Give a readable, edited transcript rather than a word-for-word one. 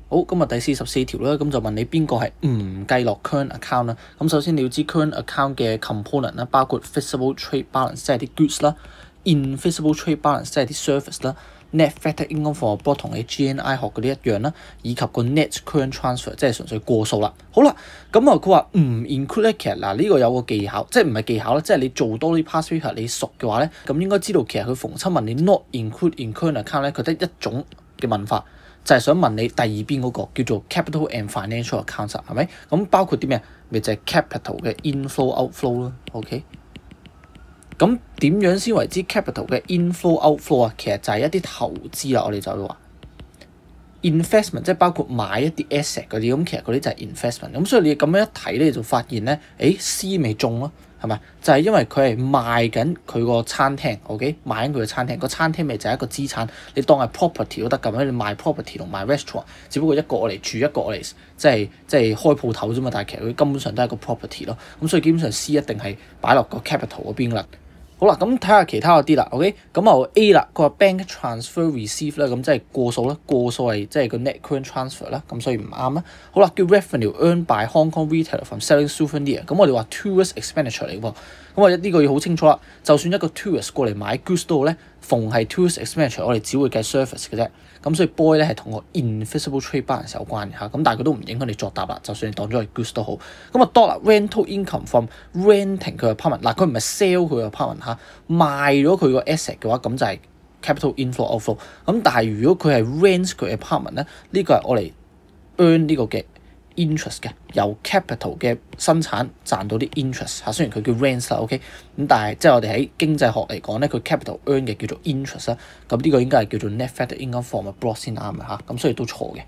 好，咁啊第44條啦，咁就問你邊個係唔計落 current account 啦。咁首先你要知 current account 嘅 component 啦，包括 visible trade balance 即係啲 goods 啦 ，invisible trade balance 即係啲 service 啦 ，net factor income from abroad 同你 GNI 學嗰啲一樣啦，以及個 net current transfer 即係純粹過數啦。好啦，咁啊佢話唔 include 咧，其實嗱呢個有個技巧，即係唔係技巧啦，即係你做多啲 past paper 你熟嘅話咧，咁應該知道其實佢逢親問你 not include in current account 咧，佢得一種嘅問法。就係想問你第二邊嗰個叫做 capital and financial accounts 係咪？咁包括啲咩？咪就係 capital 嘅 inflow outflow 咯。OK， 咁點樣先為之 capital 嘅 inflow outflow 啊？其實就係一啲投資啦，我哋就會話 investment 即係包括買一啲 asset 嗰啲，咁其實嗰啲就係 investment。咁所以你咁樣一睇咧，你就發現咧，C 咪中咯。係咪？就係因為佢係賣緊佢個餐廳 ，OK？ 賣緊佢個餐廳，個餐廳咪就係一個資產，你當係 property 都得㗎。你賣 property 同賣 restaurant， 只不過一個我嚟住，一個我嚟即係開鋪頭啫嘛。但係其實佢根本上都係個 property 咯。咁所以基本上 C 一定係擺落個 capital 嗰邊啦。好啦，咁睇下其他嗰啲啦 ，OK？ 咁啊 A 啦，佢話 bank transfer receive 啦，咁即係過數啦，過數係即係個 net current transfer 啦，咁所以唔啱啦。好啦，叫 revenue earned by Hong Kong retailer from selling souvenir， 咁我哋話 tourist expenditure 嚟喎，咁我呢個要好清楚啦。就算一個 tourist 過嚟買 goods 都好咧，逢係 tourist expenditure， 我哋只會計 service 嘅啫。咁所以 boy 咧係同個 invisible trade balance 有關嘅嚇，咁但係佢都唔影響你作答啦。就算你當咗係 goods 都好。咁啊 dot 啦 rental income from renting 佢嘅 apartment， 嗱佢唔係 sell 佢嘅 apartment 嚇，賣咗佢個 asset 嘅話，咁就係 capital inflow outflow。咁但係如果佢係 rent 佢嘅 apartment 咧，呢個係我嚟 earn 呢個嘅 interest 嘅，由 capital 嘅生產賺到啲 interest 嚇。雖然佢叫 rent 啦 ，OK， 咁但係即係我哋喺經濟學嚟講咧，佢 capital earn 嘅叫做 interest 啦。咁呢個應該係叫做 net factor income from abroad 先啱嘅嚇，咁所以都錯嘅。